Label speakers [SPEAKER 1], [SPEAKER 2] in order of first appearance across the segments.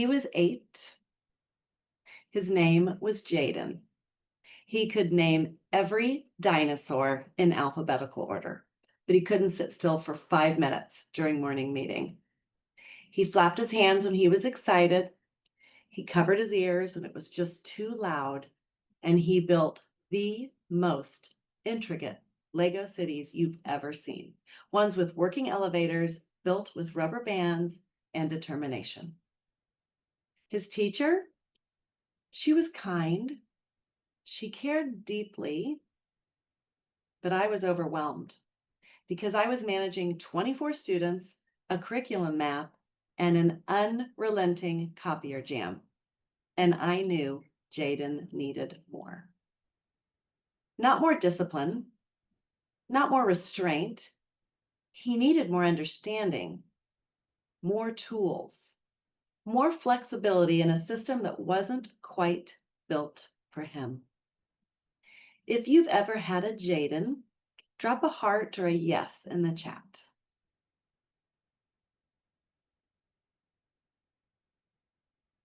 [SPEAKER 1] He was 8. His name was Jaden. He could name every dinosaur in alphabetical order, but he couldn't sit still for 5 minutes during morning meeting. He flapped his hands when he was excited. He covered his ears when it was just too loud, and he built the most intricate Lego cities you've ever seen, ones with working elevators built with rubber bands and determination. His teacher, she was kind, she cared deeply, but I was overwhelmed because I was managing 24 students, a curriculum map, and an unrelenting copier jam. And I knew Jaden needed more. Not more discipline, not more restraint. He needed more understanding, more tools, more flexibility in a system that wasn't quite built for him. If you've ever had a Jaden, drop a heart or a yes in the chat.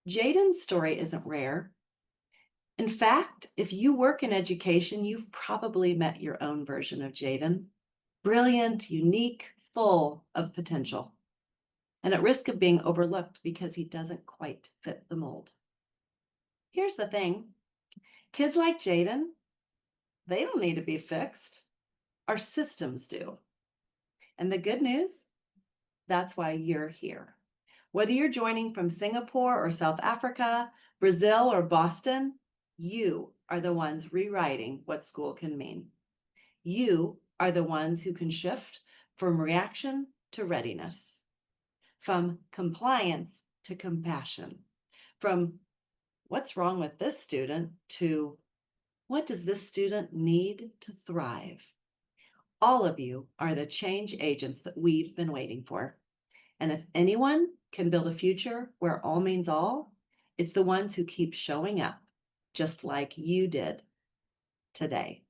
[SPEAKER 1] Jaden's story isn't rare. In fact, if you work in education, you've probably met your own version of Jaden. Brilliant, unique, full of potential, and at risk of being overlooked because he doesn't quite fit the mold. Here's the thing. Kids like Jaden, they don't need to be fixed. Our systems do. And the good news, that's why you're here. Whether you're joining from Singapore or South Africa, Brazil or Boston, you are the ones rewriting what school can mean. You are the ones who can shift from reaction to readiness, from compliance to compassion, from what's wrong with this student to what does this student need to thrive? All of you are the change agents that we've been waiting for. And if anyone can build a future where all means all, it's the ones who keep showing up, just like you did today.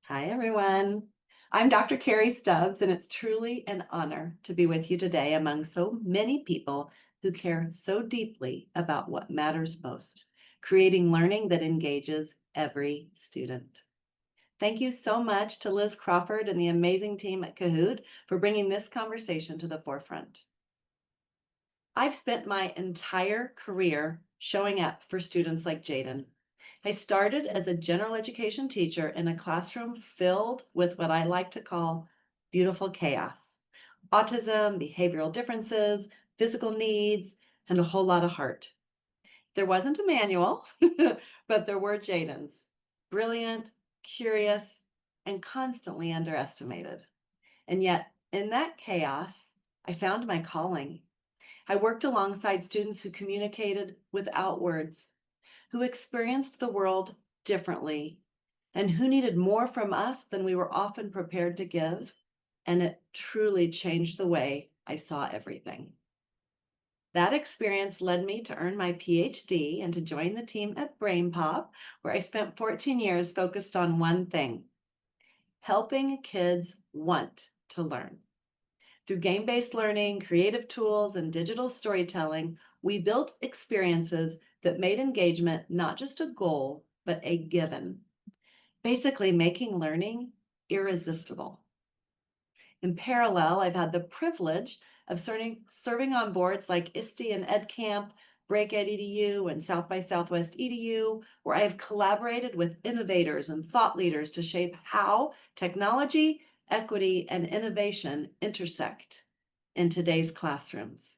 [SPEAKER 1] Hi, everyone. I'm Dr. Kari Stubbs, and it's truly an honor to be with you today among so many people who care so deeply about what matters most, creating learning that engages every student. Thank you so much to Liz Crawford and the amazing team at Kahoot for bringing this conversation to the forefront. I've spent my entire career showing up for students like Jaden. I started as a general education teacher in a classroom filled with what I like to call beautiful chaos. Autism, behavioral differences, physical needs, and a whole lot of heart. There wasn't a manual, but there were Jadens. Brilliant, curious, and constantly underestimated. And yet, in that chaos, I found my calling. I worked alongside students who communicated without words, who experienced the world differently, and who needed more from us than we were often prepared to give. And it truly changed the way I saw everything. That experience led me to earn my PhD and to join the team at BrainPop, where I spent 14 years focused on one thing: helping kids want to learn. Through game-based learning, creative tools, and digital storytelling, we built experiences that made engagement not just a goal, but a given, basically making learning irresistible. In parallel, I've had the privilege of serving on boards like ISTE and EdCamp, BreakEd EDU, and South by Southwest EDU, where I have collaborated with innovators and thought leaders to shape how technology, equity, and innovation intersect in today's classrooms.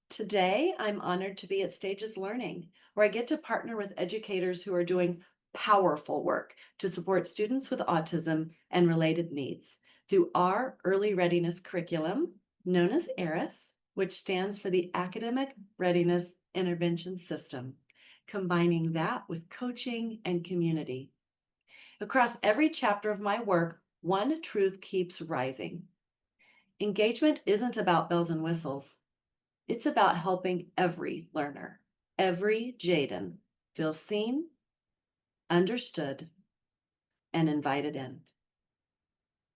[SPEAKER 1] Today, I'm honored to be at Stages Learning, where I get to partner with educators who are doing powerful work to support students with autism and related needs through our early readiness curriculum, known as ARIS, which stands for the Academic Readiness Intervention System, combining that with coaching and community. Across every chapter of my work, one truth keeps rising. Engagement isn't about bells and whistles. It's about helping every learner, every Jaden, feel seen, understood, and invited in.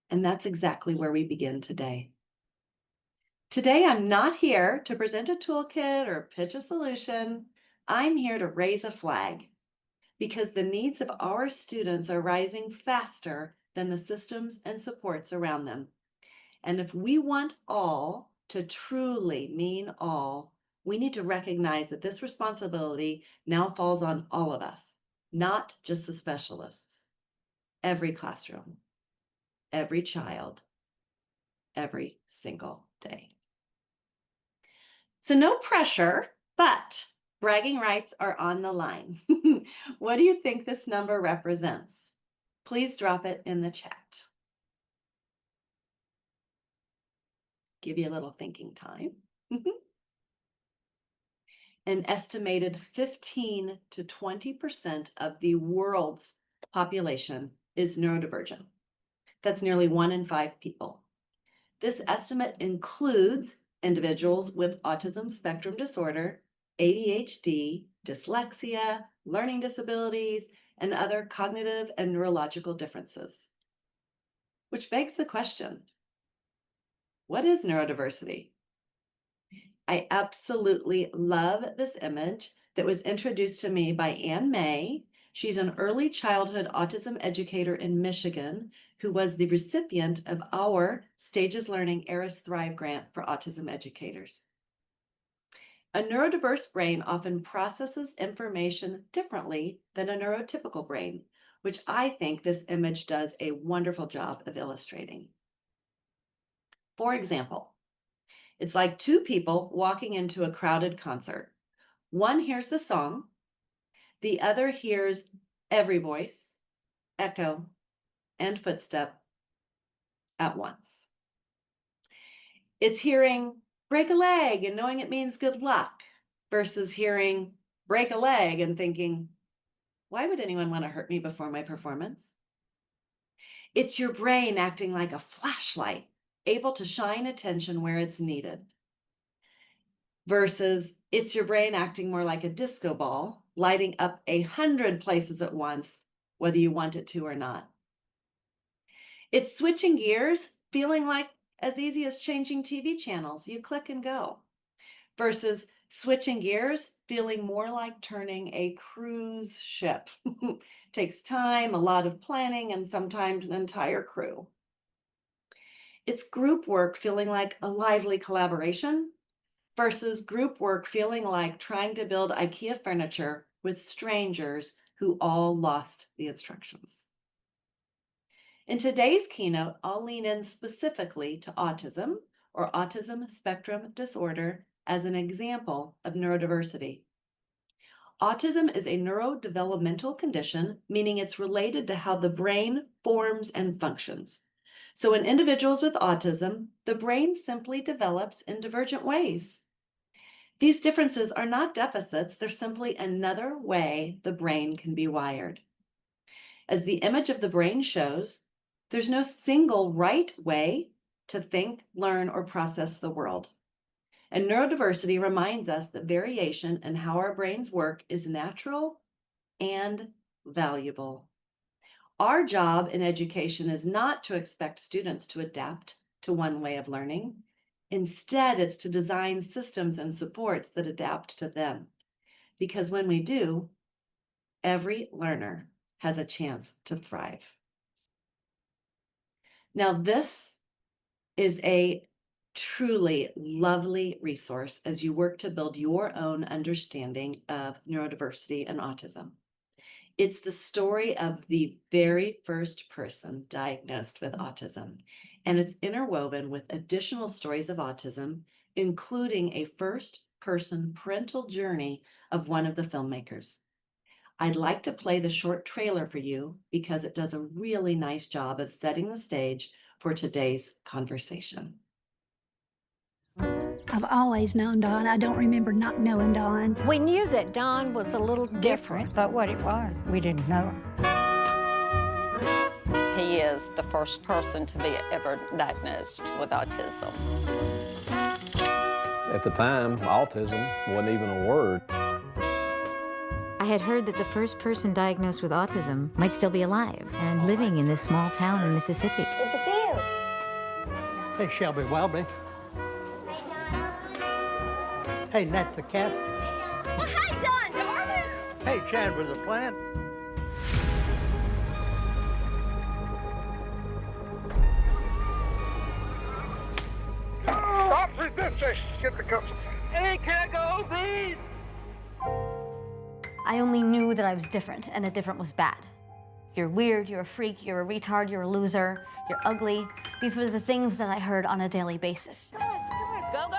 [SPEAKER 1] And that's exactly where we begin today. Today, I'm not here to present a toolkit or pitch a solution. I'm here to raise a flag because the needs of our students are rising faster than the systems and supports around them. And if we want all to truly mean all, we need to recognize that this responsibility now falls on all of us, not just the specialists. Every classroom, every child, every single day. So no pressure, but bragging rights are on the line. What do you think this number represents? Please drop it in the chat. Give you a little thinking time. An estimated 15 to 20% of the world's population is neurodivergent. That's nearly 1 in 5 people. This estimate includes individuals with autism spectrum disorder, ADHD, dyslexia, learning disabilities, and other cognitive and neurological differences. Which begs the question, what is neurodiversity? I absolutely love this image that was introduced to me by Ann May. She's an early childhood autism educator in Michigan who was the recipient of our Stages Learning Eris Thrive grant for autism educators. A neurodiverse brain often processes information differently than a neurotypical brain, which I think this image does a wonderful job of illustrating. For example, it's like 2 people walking into a crowded concert. One hears the song, the other hears every voice, echo, and footstep at once. It's hearing break a leg and knowing it means good luck versus hearing break a leg and thinking, why would anyone want to hurt me before my performance? It's your brain acting like a flashlight, able to shine attention where it's needed. Versus it's your brain acting more like a disco ball, lighting up 100 places at once, whether you want it to or not. It's switching gears, feeling like as easy as changing TV channels. You click and go. Versus switching gears, feeling more like turning a cruise ship. Takes time, a lot of planning, and sometimes an entire crew. It's group work feeling like a lively collaboration versus group work feeling like trying to build IKEA furniture with strangers who all lost the instructions. In today's keynote, I'll lean in specifically to autism or autism spectrum disorder as an example of neurodiversity. Autism is a neurodevelopmental condition, meaning it's related to how the brain forms and functions. So in individuals with autism, the brain simply develops in divergent ways. These differences are not deficits, they're simply another way the brain can be wired. As the image of the brain shows, there's no single right way to think, learn, or process the world. And neurodiversity reminds us that variation in how our brains work is natural and valuable. Our job in education is not to expect students to adapt to one way of learning. Instead, it's to design systems and supports that adapt to them. Because when we do, every learner has a chance to thrive. Now, this is a truly lovely resource as you work to build your own understanding of neurodiversity and autism. It's the story of the very first person diagnosed with autism, and it's interwoven with additional stories of autism, including a first-person parental journey of one of the filmmakers. I'd like to play the short trailer for you because it does a really nice job of setting the stage for today's conversation.
[SPEAKER 2] I've always known Don. I don't remember not knowing Don.
[SPEAKER 3] We knew that Don was a little different.
[SPEAKER 4] But what it was, we didn't know.
[SPEAKER 5] He is the first person to be ever diagnosed with autism.
[SPEAKER 6] At the time, autism wasn't even a word.
[SPEAKER 7] I had heard that the first person diagnosed with autism might still be alive and living in this small town in Mississippi.
[SPEAKER 4] Hey, Shelby Welby.
[SPEAKER 8] Hey, Nat the cat.
[SPEAKER 9] Well, hi, Don, darling.
[SPEAKER 8] Hey, Chandler the plant.
[SPEAKER 10] Stop resisting! Get the cups. Hey, can I go, please?
[SPEAKER 9] I only knew that I was different, and that different was bad. You're weird, you're a freak, you're a retard, you're a loser, you're ugly. These were the things that I heard on a daily basis.
[SPEAKER 5] Go, go, go!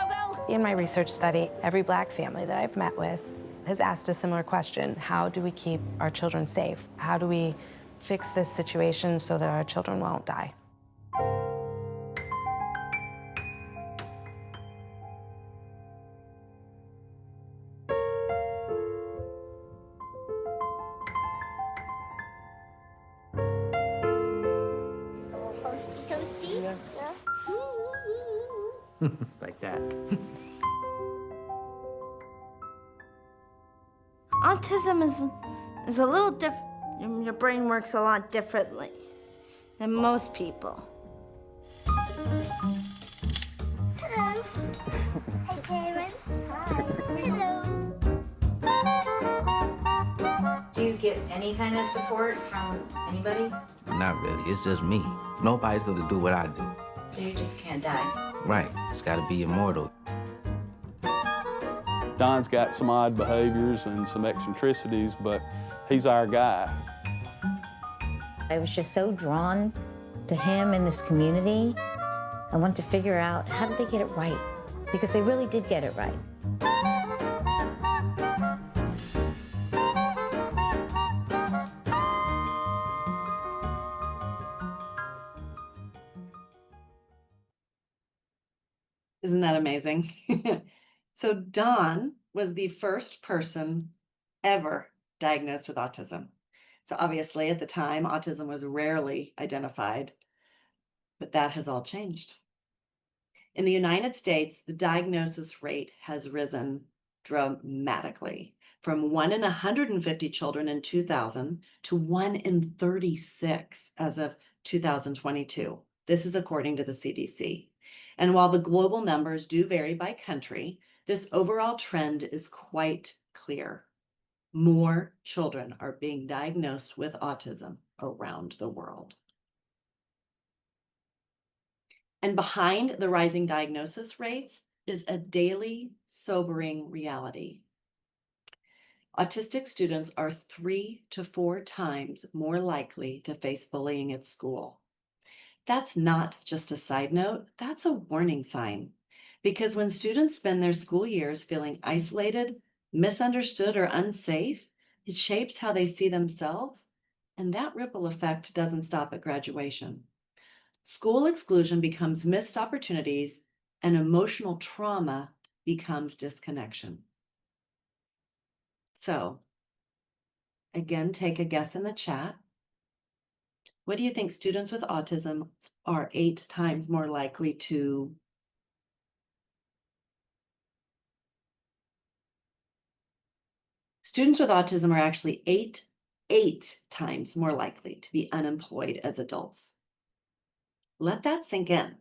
[SPEAKER 11] In my research study, every Black family that I've met with has asked a similar question. How do we keep our children safe? How do we fix this situation so that our children won't die?
[SPEAKER 9] Toasty, toasty? Yeah.
[SPEAKER 12] Like that.
[SPEAKER 13] Autism is a little different. Your brain works a lot differently than most people. Hello. Hi, Karen. Hello.
[SPEAKER 7] Do you get any kind of support from anybody?
[SPEAKER 12] Not really. It's just me. Nobody's gonna do what I do.
[SPEAKER 7] So you just can't die?
[SPEAKER 12] Right. It's gotta be immortal.
[SPEAKER 14] Don's got some odd behaviors and some eccentricities, but he's our guy.
[SPEAKER 7] I was just so drawn to him and this community. I wanted to figure out, how did they get it right? Because they really did get it right.
[SPEAKER 1] Isn't that amazing? So Dawn was the first person ever diagnosed with autism. So obviously at the time, autism was rarely identified, but that has all changed. In the United States, the diagnosis rate has risen dramatically from 1 in 150 children in 2000 to 1 in 36 as of 2022. This is according to the CDC. And while the global numbers do vary by country, this overall trend is quite clear. More children are being diagnosed with autism around the world. And behind the rising diagnosis rates is a daily sobering reality. Autistic students are 3 to 4 times more likely to face bullying at school. That's not just a side note, that's a warning sign. Because when students spend their school years feeling isolated, misunderstood, or unsafe, it shapes how they see themselves, and that ripple effect doesn't stop at graduation. School exclusion becomes missed opportunities, and emotional trauma becomes disconnection. So, again, take a guess in the chat. What do you think students with autism are 8 times more likely to? Students with autism are actually eight times more likely to be unemployed as adults. Let that sink in.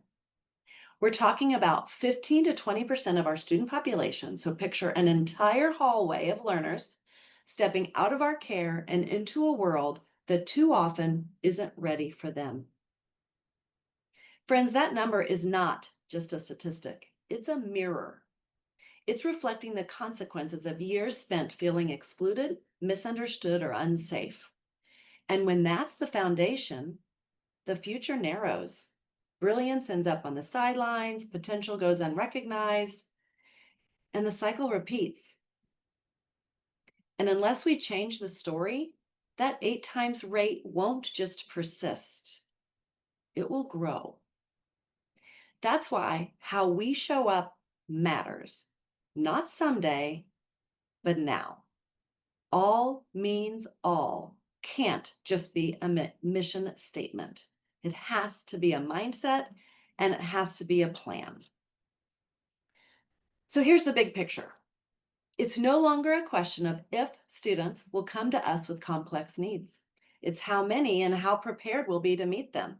[SPEAKER 1] We're talking about 15 to 20% of our student population. So picture an entire hallway of learners stepping out of our care and into a world that too often isn't ready for them. Friends, that number is not just a statistic. It's a mirror. It's reflecting the consequences of years spent feeling excluded, misunderstood, or unsafe. And when that's the foundation, the future narrows. Brilliance ends up on the sidelines, potential goes unrecognized, and the cycle repeats. And unless we change the story, that 8 times rate won't just persist. It will grow. That's why how we show up matters. Not someday, but now. All means all can't just be a mission statement. It has to be a mindset, and it has to be a plan. So here's the big picture. It's no longer a question of if students will come to us with complex needs. It's how many and how prepared we'll be to meet them.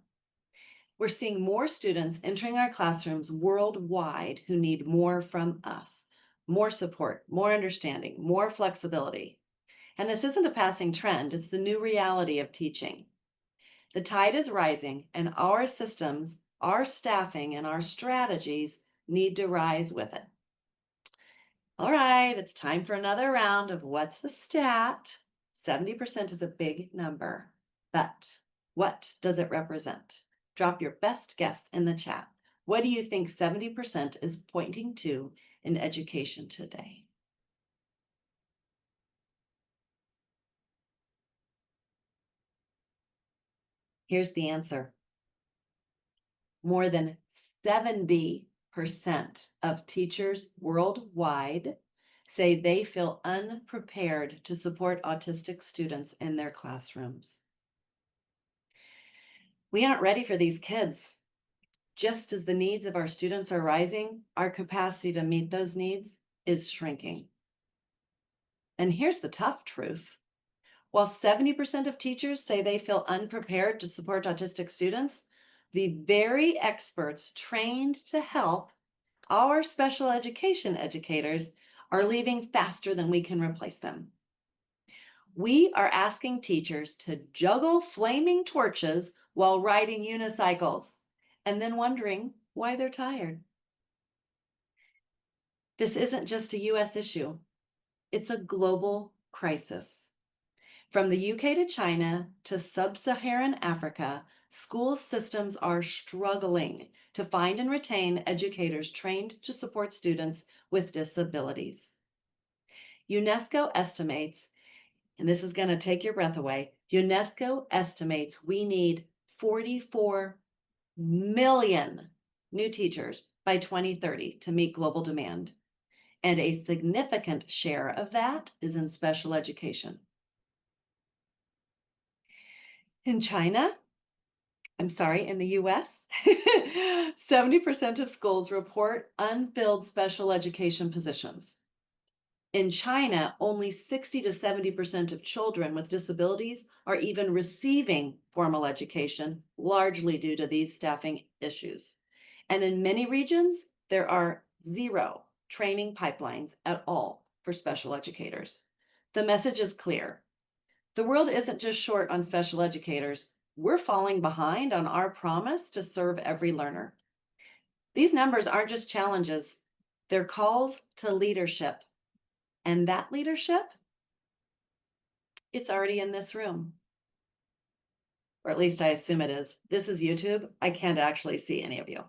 [SPEAKER 1] We're seeing more students entering our classrooms worldwide who need more from us, more support, more understanding, more flexibility. And this isn't a passing trend, it's the new reality of teaching. The tide is rising, and our systems, our staffing, and our strategies need to rise with it. All right, it's time for another round of What's the Stat? 70% is a big number, but what does it represent? Drop your best guess in the chat. What do you think 70% is pointing to in education today? Here's the answer. More than 70% of teachers worldwide say they feel unprepared to support autistic students in their classrooms. We aren't ready for these kids. Just as the needs of our students are rising, our capacity to meet those needs is shrinking. And here's the tough truth. While 70% of teachers say they feel unprepared to support autistic students, the very experts trained to help our special education educators are leaving faster than we can replace them. We are asking teachers to juggle flaming torches while riding unicycles, and then wondering why they're tired. This isn't just a US issue. It's a global crisis. From the UK to China to sub-Saharan Africa, school systems are struggling to find and retain educators trained to support students with disabilities. UNESCO estimates, and this is going to take your breath away, UNESCO estimates we need 44 million new teachers by 2030 to meet global demand. And a significant share of that is in special education. In the US, 70% of schools report unfilled special education positions. In China, only 60 to 70% of children with disabilities are even receiving formal education, largely due to these staffing issues. And in many regions, there are zero training pipelines at all for special educators. The message is clear. The world isn't just short on special educators. We're falling behind on our promise to serve every learner. These numbers aren't just challenges, they're calls to leadership. And that leadership, it's already in this room. Or at least I assume it is. This is YouTube. I can't actually see any of you.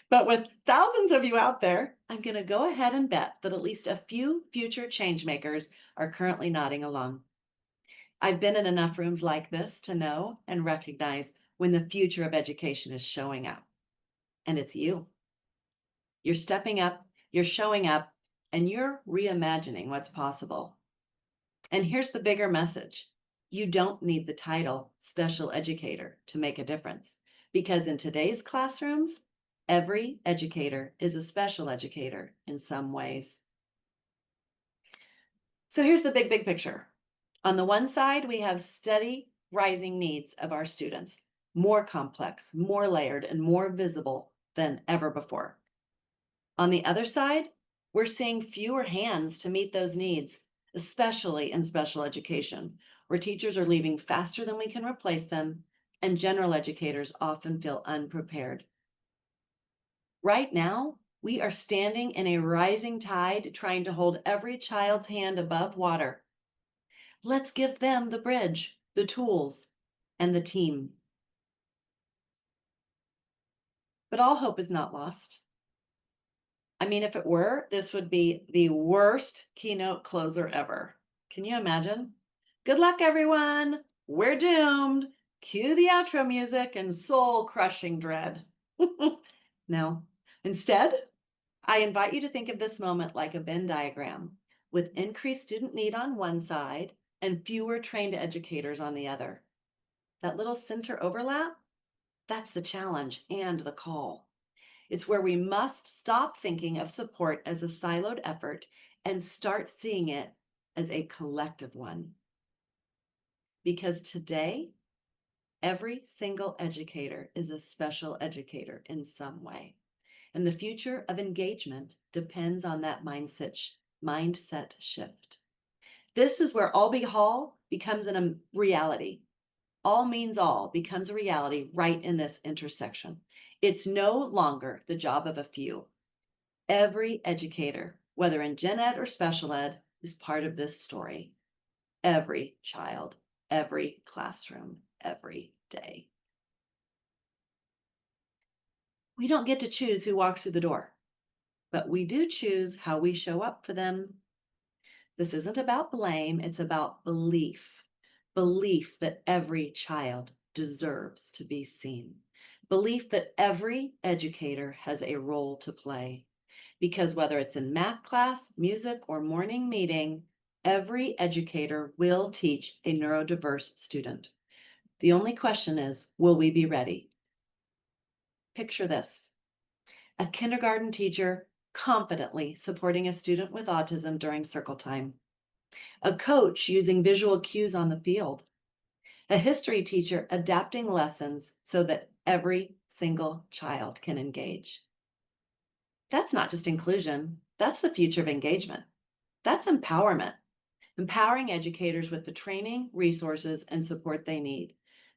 [SPEAKER 1] But with thousands of you out there, I'm going to go ahead and bet that at least a few future change makers are currently nodding along. I've been in enough rooms like this to know and recognize when the future of education is showing up. And it's you. You're stepping up, you're showing up, and you're reimagining what's possible. And here's the bigger message. You don't need the title special educator to make a difference, because in today's classrooms, every educator is a special educator in some ways. So here's the big picture. On the one side, we have steady rising needs of our students, more complex, more layered, and more visible than ever before. On the other side, we're seeing fewer hands to meet those needs, especially in special education, where teachers are leaving faster than we can replace them, and general educators often feel unprepared. Right now, we are standing in a rising tide, trying to hold every child's hand above water. Let's give them the bridge, the tools, and the team. But all hope is not lost. I mean, if it were, this would be the worst keynote closer ever. Can you imagine? Good luck, everyone. We're doomed. Cue the outro music and soul-crushing dread. No. Instead, I invite you to think of this moment like a Venn diagram, with increased student need on one side and fewer trained educators on the other. That little center overlap, that's the challenge and the call. It's where we must stop thinking of support as a siloed effort and start seeing it as a collective one. Because today, every single educator is a special educator in some way. And the future of engagement depends on that mindset shift. This is where all be all becomes a reality. All means all becomes a reality right in this intersection. It's no longer the job of a few. Every educator, whether in gen ed or special ed, is part of this story. Every child, every classroom, every day. We don't get to choose who walks through the door, but we do choose how we show up for them. This isn't about blame, it's about belief. Belief that every child deserves to be seen. Belief that every educator has a role to play. Because whether it's in math class, music, or morning meeting, every educator will teach a neurodiverse student. The only question is, will we be ready? Picture this: a kindergarten teacher confidently supporting a student with autism during circle time, a coach using visual cues on the field, a history teacher adapting lessons so that every single child can engage. That's not just inclusion, that's the future of engagement. That's empowerment, empowering educators with the training, resources, and support they need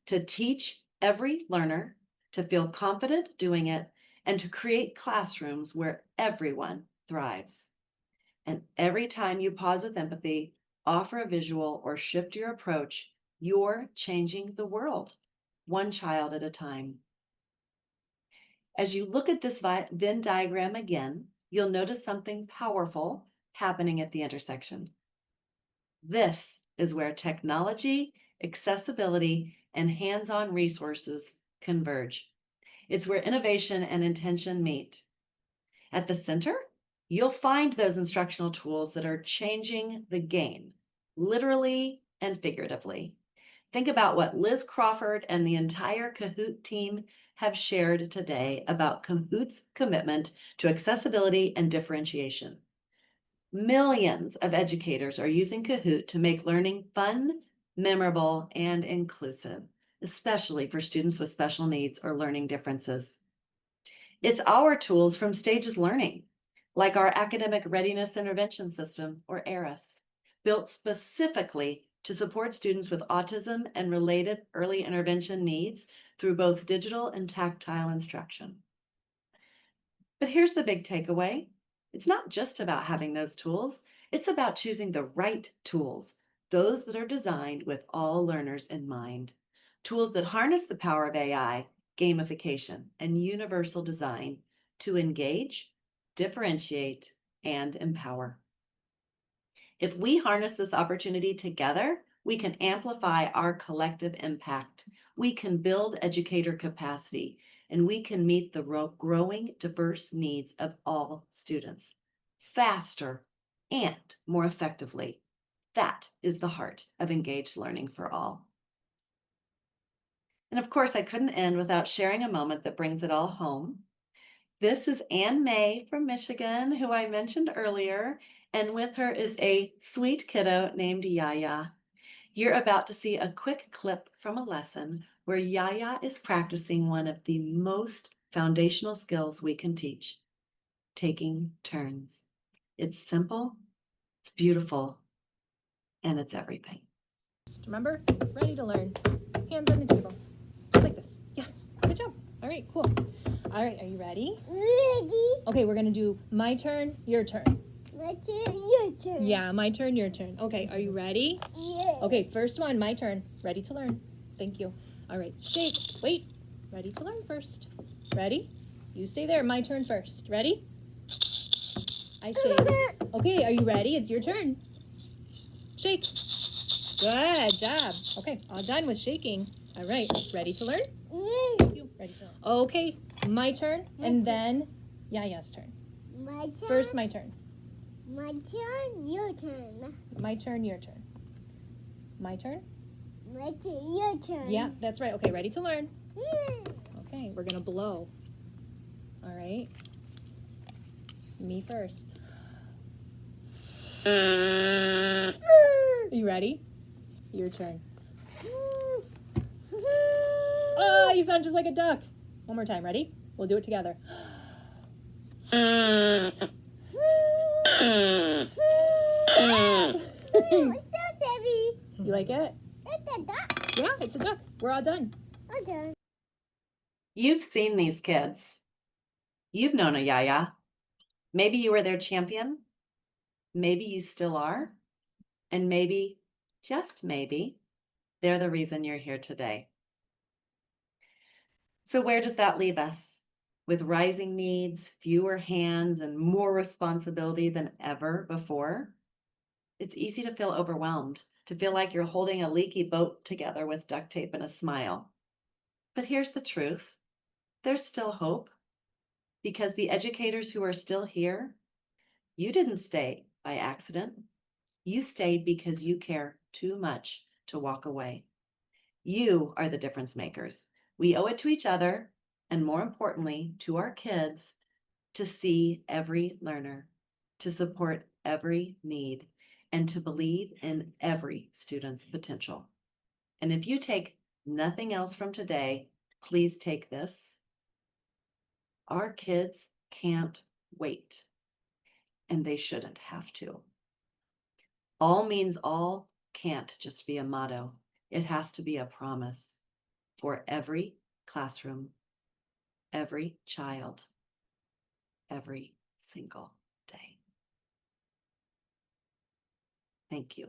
[SPEAKER 1] to teach every learner to feel confident doing it and to create classrooms where everyone thrives. And every time you pause with empathy, offer a visual, or shift your approach, you're changing the world, one child at a time. As you look at this Venn diagram again, you'll notice something powerful happening at the intersection. This is where technology, accessibility, and hands-on resources converge. It's where innovation and intention meet. At the center, you'll find those instructional tools that are changing the game, literally and figuratively. Think about what Liz Crawford and the entire Kahoot team have shared today about Kahoot's commitment to accessibility and differentiation. Millions of educators are using Kahoot to make learning fun, memorable, and inclusive, especially for students with special needs or learning differences. It's our tools from Stages Learning, like our Academic Readiness Intervention System, or ARIS, built specifically to support students with autism and related early intervention needs through both digital and tactile instruction. But here's the big takeaway. It's not just about having those tools, it's about choosing the right tools, those that are designed with all learners in mind. Tools that harness the power of AI, gamification, and universal design to engage, differentiate, and empower. If we harness this opportunity together, we can amplify our collective impact. We can build educator capacity, and we can meet the growing diverse needs of all students faster and more effectively. That is the heart of engaged learning for all. And of course, I couldn't end without sharing a moment that brings it all home. This is Ann May from Michigan, who I mentioned earlier, and with her is a sweet kiddo named Yaya. You're about to see a quick clip from a lesson where Yaya is practicing one of the most foundational skills we can teach, taking turns. It's simple, it's beautiful, and it's everything.
[SPEAKER 15] Remember, ready to learn. Hands on the table, just like this. Yes, good job. All right, cool. All right, are you ready?
[SPEAKER 13] Ready.
[SPEAKER 15] Okay, we're gonna do my turn, your turn.
[SPEAKER 13] My turn, your turn.
[SPEAKER 15] Yeah, my turn, your turn. Okay, are you ready?
[SPEAKER 13] Yeah.
[SPEAKER 15] Okay, first one, my turn. Ready to learn. Thank you. All right, shake. Wait. Ready to learn first. Ready? You stay there. My turn first. Ready? I shake. Okay, are you ready? It's your turn. Shake. Good job. Okay, all done with shaking. All right, ready to learn?
[SPEAKER 13] Yeah.
[SPEAKER 15] You ready to learn? Okay, my turn, and then Yaya's turn.
[SPEAKER 13] My turn.
[SPEAKER 15] First, my turn.
[SPEAKER 13] My turn, your turn.
[SPEAKER 15] My turn, your turn. My turn?
[SPEAKER 13] My turn, your turn.
[SPEAKER 15] Yeah, that's right. Okay, ready to learn.
[SPEAKER 13] Yeah.
[SPEAKER 15] Okay, we're gonna blow. All right. Me first. Are you ready? Your turn. Oh, you sound just like a duck. One more time. Ready? We'll do it together. You like it?
[SPEAKER 13] It's a duck.
[SPEAKER 15] Yeah, it's a duck. We're all done.
[SPEAKER 13] I'm done.
[SPEAKER 1] You've seen these kids. You've known a Yaya. Maybe you were their champion. Maybe you still are. And maybe, just maybe, they're the reason you're here today. So where does that leave us? With rising needs, fewer hands, and more responsibility than ever before? It's easy to feel overwhelmed, to feel like you're holding a leaky boat together with duct tape and a smile. But here's the truth. There's still hope. Because the educators who are still here, you didn't stay by accident. You stayed because you care too much to walk away. You are the difference makers. We owe it to each other, and more importantly, to our kids, to see every learner, to support every need, and to believe in every student's potential. And if you take nothing else from today, please take this. Our kids can't wait, and they shouldn't have to. All means all can't just be a motto. It has to be a promise for every classroom, every child, every single day. Thank you.